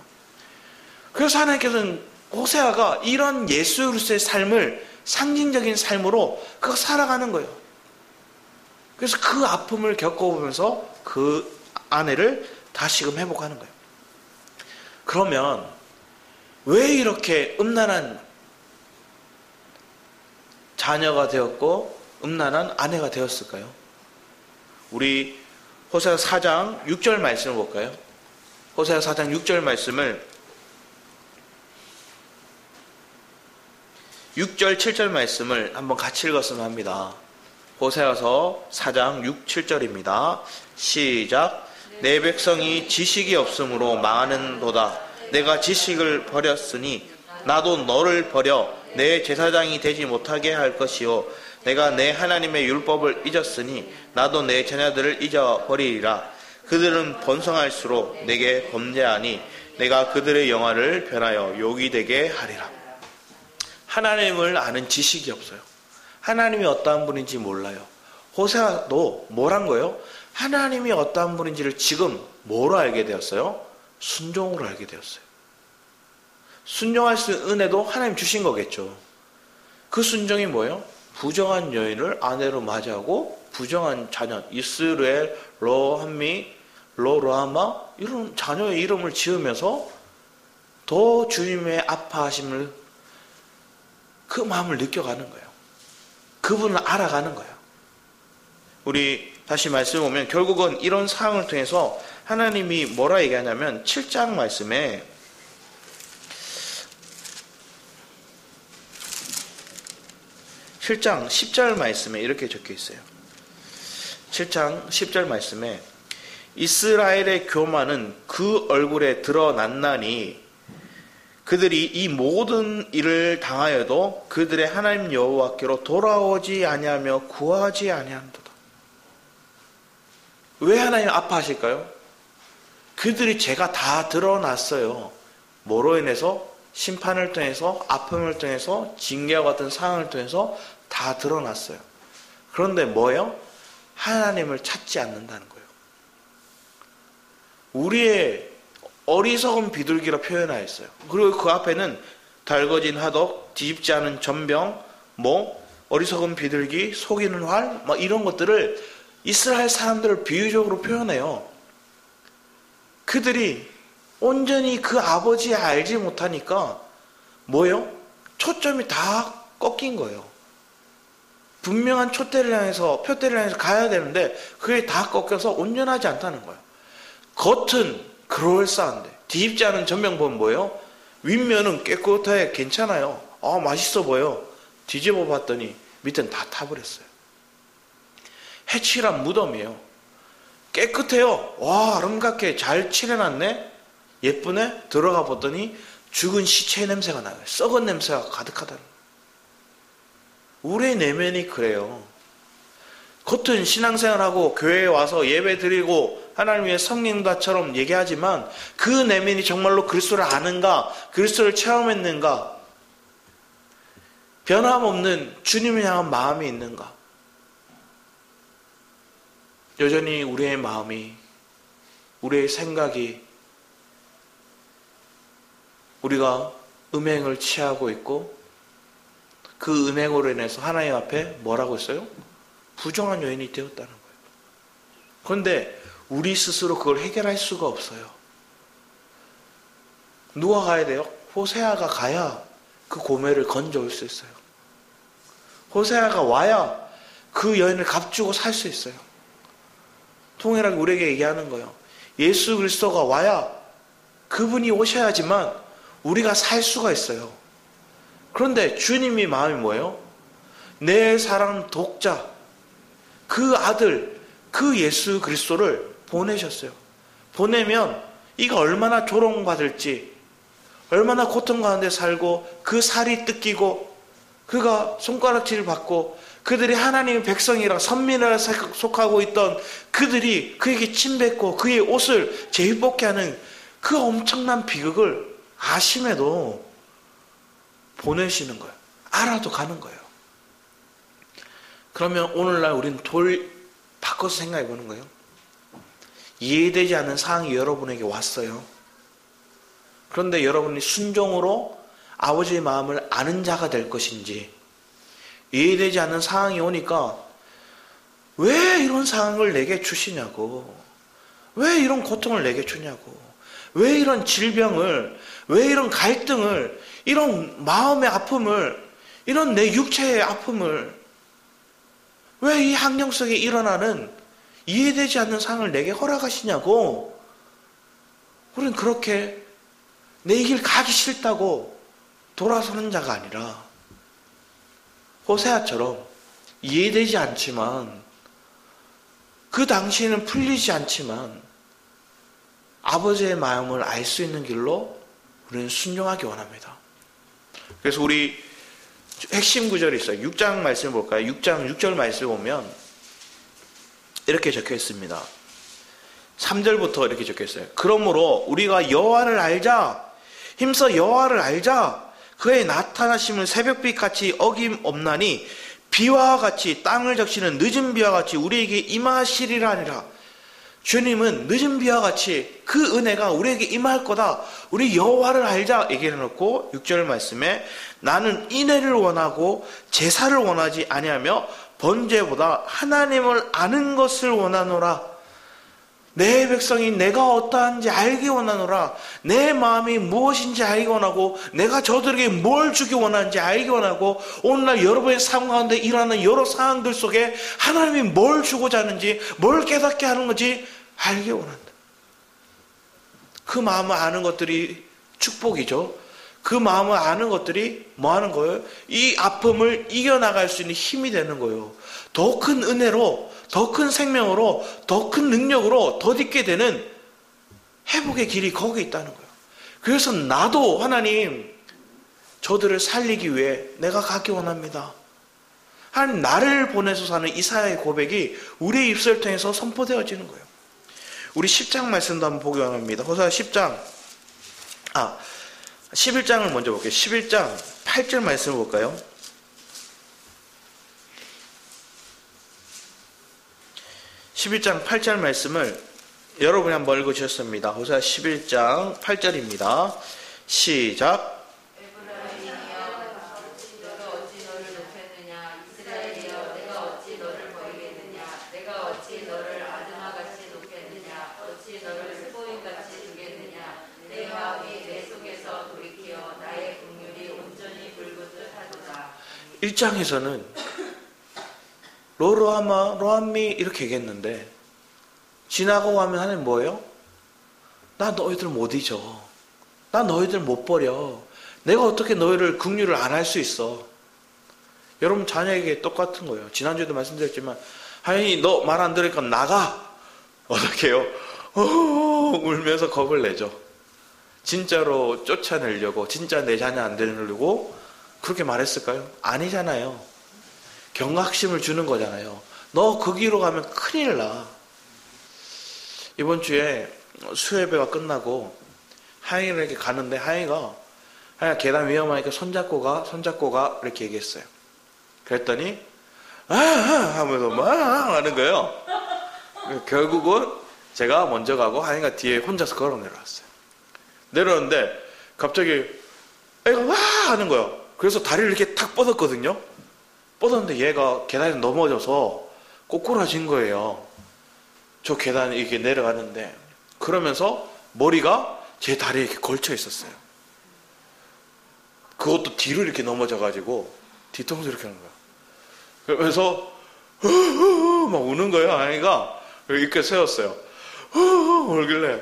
그래서 하나님께서는 호세아가 이런 예수 그리스도의 삶을 상징적인 삶으로 그거 살아가는 거예요. 그래서 그 아픔을 겪어보면서 그 아내를 다시금 회복하는 거예요. 그러면 왜 이렇게 음란한 자녀가 되었고 음란한 아내가 되었을까요? 우리 호세아 4장 6절 말씀을 볼까요? 호세아 4장 6절 말씀을 6절 7절 말씀을 한번 같이 읽었으면 합니다. 호세아서 4장 6, 7절입니다. 시작. 내 백성이 지식이 없으므로 망하는도다. 내가 지식을 버렸으니 나도 너를 버려 내 제사장이 되지 못하게 할 것이요 내가 내 하나님의 율법을 잊었으니 나도 내 자녀들을 잊어버리리라. 그들은 번성할수록 내게 범죄하니 내가 그들의 영화를 변하여 욕이 되게 하리라. 하나님을 아는 지식이 없어요. 하나님이 어떠한 분인지 몰라요. 호세아도 뭐란 거예요? 하나님이 어떠한 분인지를 지금 뭐로 알게 되었어요? 순종으로 알게 되었어요. 순종할 수 있는 은혜도 하나님 주신 거겠죠. 그 순종이 뭐예요? 부정한 여인을 아내로 맞이하고 부정한 자녀 이스라엘 로함미 로라마 이런 자녀의 이름을 지으면서 더 주님의 아파하심을 그 마음을 느껴가는 거예요. 그분을 알아가는 거예요. 우리 다시 말씀 보면 결국은 이런 상황을 통해서 하나님이 뭐라 얘기하냐면 7장 말씀에 7장 10절 말씀에 이렇게 적혀 있어요. 7장 10절 말씀에 이스라엘의 교만은 그 얼굴에 드러났나니 그들이 이 모든 일을 당하여도 그들의 하나님 여호와께로 돌아오지 아니하며 구하지 아니한도다. 왜 하나님 아파하실까요? 그들이 죄가 다 드러났어요. 뭐로 인해서? 심판을 통해서, 아픔을 통해서, 징계와 같은 상황을 통해서 다 드러났어요. 그런데 뭐예요? 하나님을 찾지 않는다는 거예요. 우리의 어리석은 비둘기라 표현하였어요. 그리고 그 앞에는 달궈진 화덕, 뒤집지 않은 전병, 어리석은 비둘기, 속이는 활, 이런 것들을 이스라엘 사람들을 비유적으로 표현해요. 그들이 온전히 그 아버지 알지 못하니까 뭐예요? 초점이 다 꺾인 거예요. 분명한 표대를 향해서 가야 되는데 그게 다 꺾여서 온전하지 않다는 거예요. 겉은 그럴싸한데 뒤집지 않은 전면부는 뭐예요? 윗면은 깨끗해 괜찮아요. 맛있어 보여. 뒤집어 봤더니 밑은 다 타버렸어요. 해칠한 무덤이에요. 깨끗해요. 와, 아름답게 잘 칠해놨네. 예쁘네. 들어가 보더니 죽은 시체 냄새가 나요. 썩은 냄새가 가득하다는 거예요. 우리의 내면이 그래요. 겉은 신앙생활하고 교회에 와서 예배 드리고 하나님 위해 성령다처럼 얘기하지만 그 내면이 정말로 그리스도를 아는가, 그리스도를 체험했는가, 변함없는 주님을 향한 마음이 있는가. 여전히 우리의 마음이, 우리의 생각이 우리가 음행을 취하고 있고 그 음행으로 인해서 하나님 앞에 뭐라고 했어요? 부정한 여인이 되었다는 거예요. 그런데 우리 스스로 그걸 해결할 수가 없어요. 누가 가야 돼요? 호세아가 가야 그 고매를 건져올 수 있어요. 호세아가 와야 그 여인을 값주고 살 수 있어요. 통일하게 우리에게 얘기하는 거예요. 예수 그리스도가 와야 그분이 오셔야지만 우리가 살 수가 있어요. 그런데 주님의 마음이 뭐예요? 내 사랑 독자, 그 아들, 그 예수 그리스도를 보내셨어요. 보내면 이가 얼마나 조롱받을지, 얼마나 고통 가운데 살고 그 살이 뜯기고 그가 손가락질을 받고 그들이 하나님의 백성이라 선민이라 속하고 있던 그들이 그에게 침뱉고 그의 옷을 제비뽑게 하는 그 엄청난 비극을 아심에도 보내시는 거예요. 알아도 가는 거예요. 그러면 오늘날 우리는 바꿔서 생각해 보는 거예요. 이해되지 않는 상황이 여러분에게 왔어요. 그런데 여러분이 순종으로 아버지의 마음을 아는 자가 될 것인지, 이해되지 않는 상황이 오니까 왜 이런 상황을 내게 주시냐고, 왜 이런 고통을 내게 주냐고, 왜 이런 질병을, 왜 이런 갈등을, 이런 마음의 아픔을, 이런 내 육체의 아픔을, 왜 이 환경 속에 일어나는 이해되지 않는 상황을 내게 허락하시냐고. 우리는 그렇게 내 길 가기 싫다고 돌아서는 자가 아니라 호세아처럼 이해되지 않지만, 그 당시에는 풀리지 않지만 아버지의 마음을 알 수 있는 길로 우리는 순종하기 원합니다. 그래서 우리 핵심 구절이 있어요. 6장 말씀을 볼까요? 6장 6절 말씀을 보면 이렇게 적혀 있습니다. 3절부터 이렇게 적혀 있어요. 그러므로 우리가 여호와를 알자, 힘써 여호와를 알자. 그의 나타나심을 새벽빛 같이 어김없나니 비와 같이 땅을 적시는 늦은 비와 같이 우리에게 임하시리라 하니라. 주님은 늦은 비와 같이 그 은혜가 우리에게 임할 거다. 우리 여호와를 알자 얘기를 해놓고 6절 말씀에 나는 인애를 원하고 제사를 원하지 아니하며 번제보다 하나님을 아는 것을 원하노라. 내 백성이 내가 어떠한지 알기 원하노라. 내 마음이 무엇인지 알기 원하고 내가 저들에게 뭘 주기 원하는지 알기 원하고 오늘날 여러분의 삶 가운데 일어나는 여러 상황들 속에 하나님이 뭘 주고자 하는지, 뭘 깨닫게 하는 건지 알기 원한다. 그 마음을 아는 것들이 축복이죠. 그 마음을 아는 것들이 뭐 하는 거예요? 이 아픔을 이겨나갈 수 있는 힘이 되는 거예요. 더 큰 은혜로, 더 큰 생명으로, 더 큰 능력으로 덧입게 되는 회복의 길이 거기에 있다는 거예요. 그래서 나도 하나님 저들을 살리기 위해 내가 가기 원합니다. 하나님 나를 보내서 사는 이사야의 고백이 우리의 입술을 통해서 선포되어지는 거예요. 우리 10장 말씀도 한번 보기 원합니다. 호세아 11장을 먼저 볼게요. 11장 8절 말씀을 볼까요? 11장 8절 말씀을 여러분이 한번 읽어주셨습니다. 호세아 11장 8절입니다. 시작. 일장에서는 로르하마 로함미 이렇게 얘기했는데 지나고 가면 하나님 뭐예요? 나 너희들 못 잊어. 나 너희들 못 버려. 내가 어떻게 너희를 긍휼을 안 할 수 있어. 여러분 자녀에게 똑같은 거예요. 지난주에도 말씀드렸지만 하나님 너 말 안 들으니까 나가. 어떻게 해요? 울면서 겁을 내죠. 진짜로 쫓아내려고 진짜 내 자녀 안 되려고 그렇게 말했을까요? 아니잖아요. 경각심을 주는 거잖아요. 너 거기로 가면 큰일 나. 이번 주에 수혜배가 끝나고 하영이에게 가는데 하영이가 계단 위험하니까 손잡고 가 이렇게 얘기했어요. 그랬더니 하면서 막 하는 거예요. 결국은 제가 먼저 가고 하영이가 뒤에 혼자서 걸어 내려왔어요. 내려오는데 갑자기 애가 와 하는 거예요. 그래서 다리를 이렇게 탁 뻗었거든요. 뻗었는데 얘가 계단에 넘어져서 꼬꾸라진 거예요. 저 계단에 이렇게 내려가는데 그러면서 머리가 제 다리에 이렇게 걸쳐 있었어요. 그것도 뒤로 이렇게 넘어져가지고 뒤통수 이렇게 하는 거예요. 그러면서 막 우는 거예요. 하영이가 이렇게 세웠어요. 울길래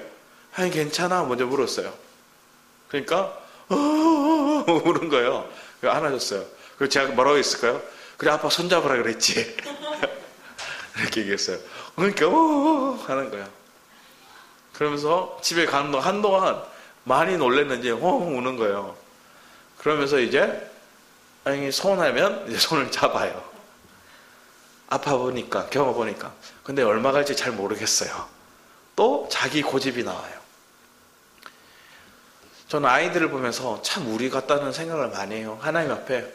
하영이 괜찮아? 먼저 물었어요. 그러니까 우는 거예요. 안아줬어요. 그래서 제가 뭐라고 했을까요? 그래 아빠 손잡으라 그랬지. 이렇게 얘기했어요. 그러니까 하는 거예요. 그러면서 집에 가는 동안 한동안 많이 놀랬는지 우는 거예요. 그러면서 이제 하영이 서운하면 이제 손을 잡아요. 아파 보니까 경험 보니까. 근데 얼마 갈지 잘 모르겠어요. 또 자기 고집이 나와요. 저는 아이들을 보면서 참 우리 같다는 생각을 많이 해요. 하나님 앞에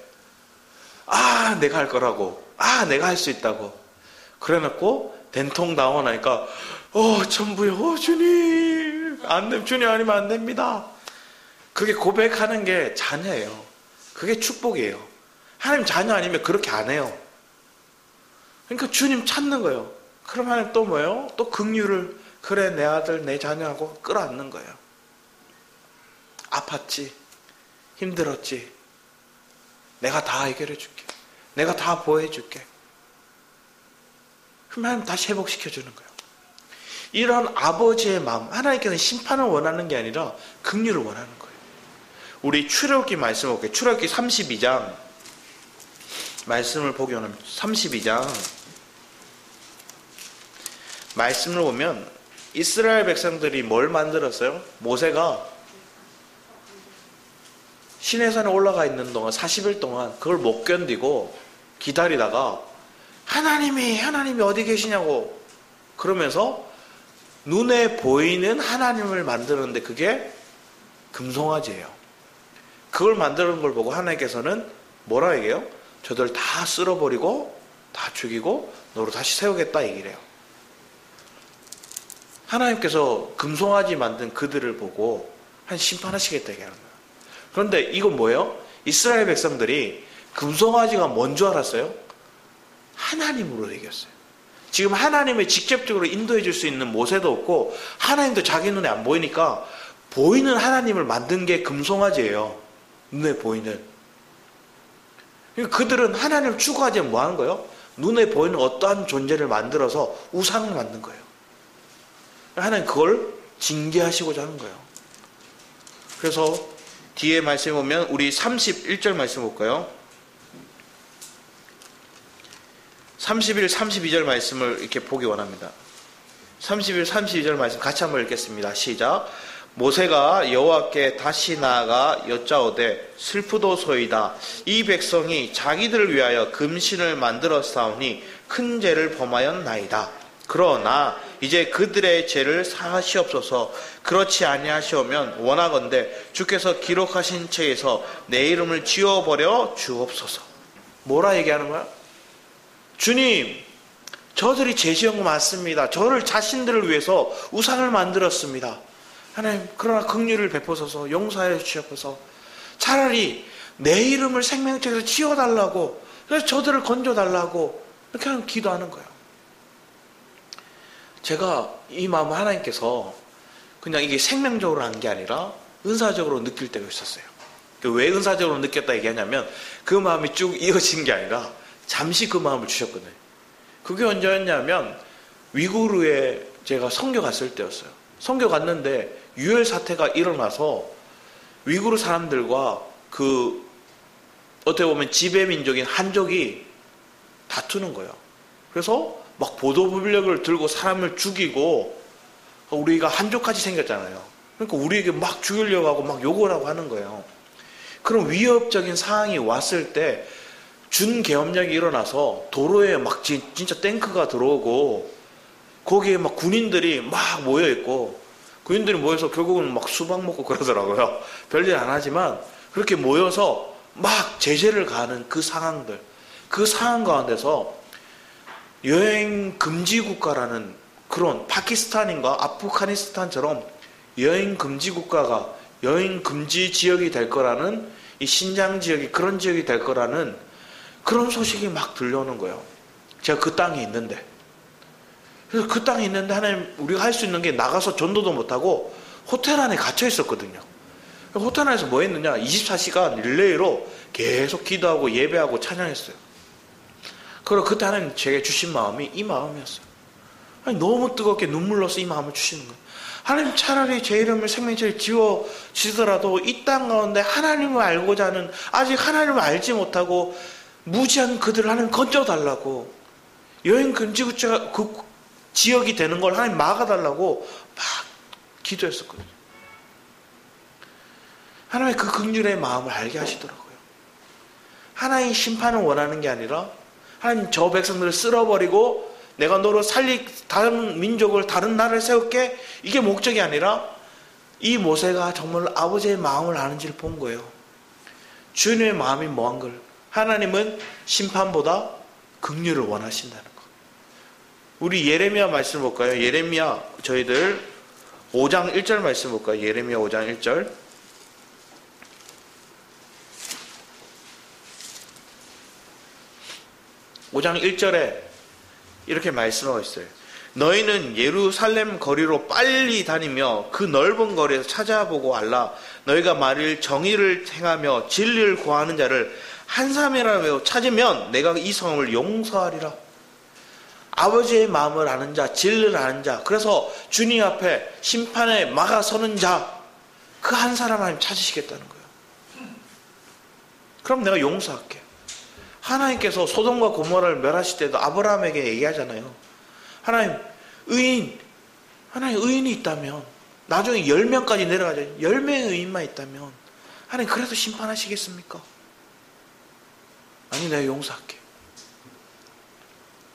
내가 할 거라고 내가 할 수 있다고 그래놓고 된통 나오고 나니까 전부요 주님 주님 아니면 안 됩니다. 그게 고백하는 게 자녀예요. 그게 축복이에요. 하나님 자녀 아니면 그렇게 안 해요. 그러니까 주님 찾는 거예요. 그럼 하나님 또 뭐예요? 또 긍휼을 그래 내 아들 내 자녀하고 끌어안는 거예요. 아팠지 힘들었지 내가 다 해결해 줄게. 내가 다 보호해 줄게. 그럼 하나님 다시 회복시켜 주는 거예요. 이런 아버지의 마음, 하나님께서는 심판을 원하는 게 아니라 긍휼을 원하는 거예요. 우리 출애굽기 말씀 볼게요. 출애굽기 32장 말씀을 보게 하면 32장 말씀을 보면 이스라엘 백성들이 뭘 만들었어요? 모세가 시내산에 올라가 있는 동안 40일 동안 그걸 못 견디고 기다리다가 하나님이 어디 계시냐고 그러면서 눈에 보이는 하나님을 만드는데 그게 금송아지예요. 그걸 만드는 걸 보고 하나님께서는 뭐라 얘기해요? 저들 다 쓸어버리고 다 죽이고 너로 다시 세우겠다 얘기를 해요. 하나님께서 금송아지 만든 그들을 보고 한 심판하시겠다 얘기하는 거예요. 그런데 이건 뭐예요? 이스라엘 백성들이 금송아지가 뭔 줄 알았어요? 하나님으로 얘기했어요. 지금 하나님을 직접적으로 인도해 줄 수 있는 모세도 없고 하나님도 자기 눈에 안 보이니까 보이는 하나님을 만든 게 금송아지예요. 눈에 보이는. 그러니까 그들은 하나님을 추구하지 뭐 하는 거예요? 눈에 보이는 어떠한 존재를 만들어서 우상을 만든 거예요. 하나님 그걸 징계하시고자 하는 거예요. 그래서 뒤에 말씀 보면 우리 31절 말씀 볼까요? 31, 32절 말씀을 이렇게 보기 원합니다. 31, 32절 말씀 같이 한번 읽겠습니다. 시작. 모세가 여호와께 다시 나아가 여짜오되 슬프도소이다. 이 백성이 자기들을 위하여 금신을 만들어 싸우니 큰 죄를 범하였나이다. 그러나 이제 그들의 죄를 사하시옵소서. 그렇지 아니하시오면 원하건대 주께서 기록하신 책에서 내 이름을 지워버려 주옵소서. 뭐라 얘기하는 거야? 주님, 저들이 죄 지은 거 맞습니다. 저를 자신들을 위해서 우상을 만들었습니다. 하나님, 그러나 긍휼을 베푸소서. 용서하여 주시옵소서. 차라리 내 이름을 생명책에서 지워달라고, 그래서 저들을 건져달라고 이렇게 하는 기도하는 거예요. 제가 이 마음을 하나님께서 그냥 이게 생명적으로 한 게 아니라 은사적으로 느낄 때가 있었어요. 왜 은사적으로 느꼈다 얘기하냐면 그 마음이 쭉 이어진 게 아니라 잠시 그 마음을 주셨거든요. 그게 언제였냐면 위구르에 제가 선교 갔을 때였어요. 선교 갔는데 유혈 사태가 일어나서 위구르 사람들과 그 어떻게 보면 지배민족인 한족이 다투는 거예요. 그래서 막 보도불력을 들고 사람을 죽이고, 우리가 한족같이 생겼잖아요. 그러니까 우리에게 막 죽이려고 하고 막 욕을 하고 하는 거예요. 그런 위협적인 상황이 왔을 때 준계엄령이 일어나서 도로에 막 진짜 탱크가 들어오고 거기에 막 군인들이 막 모여있고, 군인들이 모여서 결국은 막 수박 먹고 그러더라고요. 별일 안 하지만 그렇게 모여서 막 제재를 가하는 그 상황들, 그 상황 가운데서 여행 금지 국가라는 그런 파키스탄인가 아프가니스탄처럼 여행 금지 국가가 여행 금지 지역이 될 거라는, 이 신장 지역이 그런 지역이 될 거라는 그런 소식이 막 들려오는 거예요. 제가 그 땅에 있는데. 그래서 그 땅에 있는데 하나님, 우리가 할 수 있는 게 나가서 전도도 못하고 호텔 안에 갇혀 있었거든요. 호텔 안에서 뭐 했느냐, 24시간 릴레이로 계속 기도하고 예배하고 찬양했어요. 그리고 그때 하나님 제게 주신 마음이 이 마음이었어요. 아니, 너무 뜨겁게 눈물로서 이 마음을 주시는 거예요. 하나님, 차라리 제 이름을 생명체를 지워지더라도 이 땅 가운데 하나님을 알고자 하는, 아직 하나님을 알지 못하고 무지한 그들을 하나님 건져달라고, 여행 금지구가 그 지역이 되는 걸 하나님 막아달라고 막 기도했었거든요. 하나님의 그 긍휼의 마음을 알게 하시더라고요. 하나님 심판을 원하는 게 아니라 하나님 저 백성들을 쓸어버리고 내가 너를 다른 민족을, 다른 나라를 세울게, 이게 목적이 아니라 이 모세가 정말 아버지의 마음을 아는지를 본 거예요. 주님의 마음이 뭐한 걸. 하나님은 심판보다 긍휼을 원하신다는 거. 우리 예레미야 말씀 볼까요? 예레미야, 저희들 5장 1절 말씀 볼까요? 예레미야 5장 1절. 5장 1절에 이렇게 말씀하고 있어요. 너희는 예루살렘 거리로 빨리 다니며 그 넓은 거리에서 찾아보고 알라. 너희가 말일 정의를 행하며 진리를 구하는 자를 한 사람이라도 찾으면 내가 이 성을 용서하리라. 아버지의 마음을 아는 자, 진리를 아는 자, 그래서 주님 앞에 심판에 막아서는 자, 그 한 사람 하나님 찾으시겠다는 거예요. 그럼 내가 용서할게. 하나님께서 소돔과 고모라를 멸하실 때도 아브라함에게 얘기하잖아요. 하나님 의인이 있다면, 나중에 10명까지 내려가죠. 10명의 의인만 있다면 하나님 그래도 심판하시겠습니까? 아니, 내가 용서할게.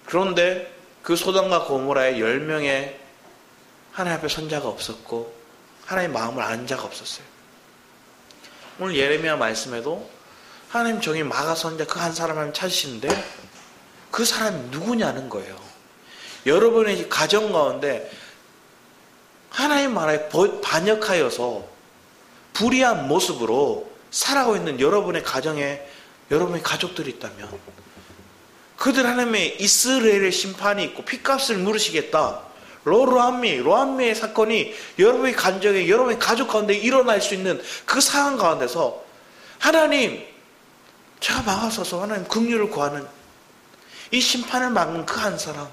그런데 그 소돔과 고모라의 10명의 하나님 앞에 선자가 없었고 하나님 마음을 아는 자가 없었어요. 오늘 예레미야 말씀에도 하나님 정의 마가 선자 그 한 사람을 찾으시는데 그 사람이 누구냐는 거예요. 여러분의 가정 가운데 하나님 나라에 반역하여서 불의한 모습으로 살아가고 있는 여러분의 가정에 여러분의 가족들이 있다면, 그들 하나님의 이스라엘의 심판이 있고 피값을 물으시겠다, 로함미의 사건이 여러분의 가정에, 여러분의 가족 가운데 일어날 수 있는 그 상황 가운데서 하나님, 제가 막아서서 하나님 긍휼을 구하는, 이 심판을 막는 그 한 사람,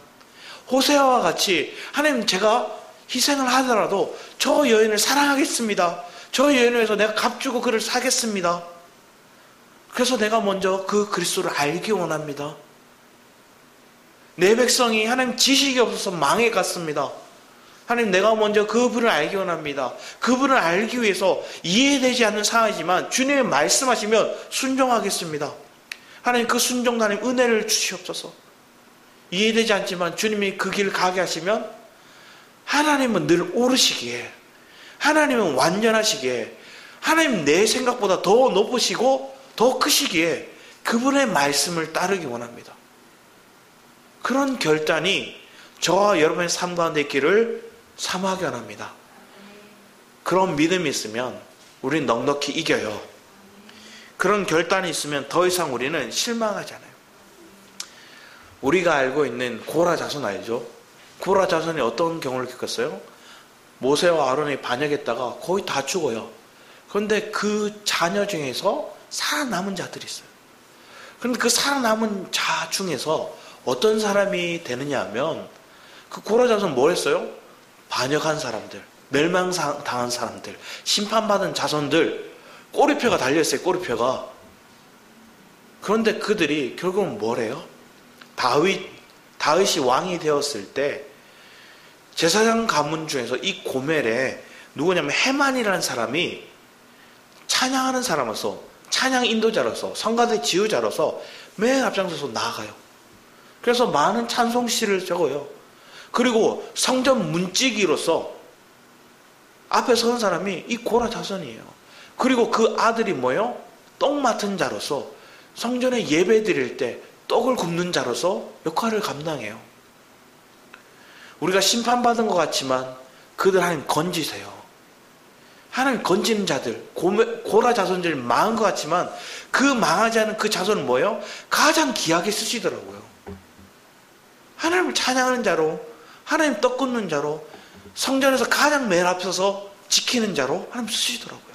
호세아와 같이 하나님, 제가 희생을 하더라도 저 여인을 사랑하겠습니다. 저 여인을 위해서 내가 값주고 그를 사겠습니다. 그래서 내가 먼저 그 그리스도를 알기 원합니다. 내 백성이 하나님 지식이 없어서 망해갔습니다. 하나님, 내가 먼저 그분을 알기 원합니다. 그분을 알기 위해서 이해되지 않는 상황이지만 주님이 말씀하시면 순종하겠습니다. 하나님, 그 순종도 하나님 은혜를 주시옵소서. 이해되지 않지만 주님이 그 길을 가게 하시면 하나님은 늘 오르시기에, 하나님은 완전하시기에, 하나님 내 생각보다 더 높으시고 더 크시기에 그분의 말씀을 따르기 원합니다. 그런 결단이 저와 여러분의 삶 가운데 있기를 사모하기 원합니다. 그런 믿음이 있으면 우리는 넉넉히 이겨요. 그런 결단이 있으면 더 이상 우리는 실망하지 않아요. 우리가 알고 있는 고라 자손 알죠? 고라 자손이 어떤 경우를 겪었어요? 모세와 아론이 반역했다가 거의 다 죽어요. 그런데 그 자녀 중에서 살아남은 자들이 있어요. 그런데 그 살아남은 자 중에서 어떤 사람이 되느냐 하면 그 고라 자손은 뭐 했어요? 반역한 사람들, 멸망당한 사람들, 심판받은 자손들, 꼬리표가 달려있어요. 꼬리표가. 그런데 그들이 결국은 뭐래요? 다윗이 왕이 되었을 때 제사장 가문 중에서 이 고멜에 누구냐면 헤만이라는 사람이 찬양하는 사람으로서, 찬양 인도자로서, 성가대 지휘자로서 맨 앞장서서 나아가요. 그래서 많은 찬송시를 적어요. 그리고 성전 문지기로서 앞에 서는 사람이 이 고라 자손이에요. 그리고 그 아들이 뭐예요? 떡 맡은 자로서 성전에 예배 드릴 때 떡을 굽는 자로서 역할을 감당해요. 우리가 심판받은 것 같지만 그들 하나님 건지세요. 하나님 건지는 자들, 고라 자손들이 망한 것 같지만 그 망하지 않은 그 자손은 뭐예요? 가장 귀하게 쓰시더라고요. 하나님을 찬양하는 자로, 하나님 떡 굽는 자로, 성전에서 가장 맨 앞서서 지키는 자로 하나님 쓰시더라고요.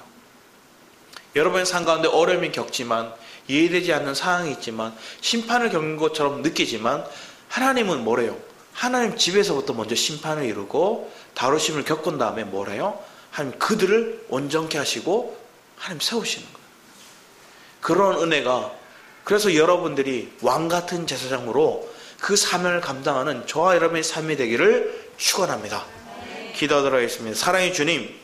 여러분의 삶 가운데 어려움이 겪지만, 이해되지 않는 상황이 있지만, 심판을 겪는 것처럼 느끼지만 하나님은 뭐래요? 하나님 집에서부터 먼저 심판을 이루고 다루심을 겪은 다음에 뭐래요? 하나님 그들을 온전케 하시고 하나님 세우시는 거예요. 그런 은혜가, 그래서 여러분들이 왕같은 제사장으로 그 사명을 감당하는 저와 여러분의 삶이 되기를 축원합니다. 기도하도록 하겠습니다. 사랑의 주님,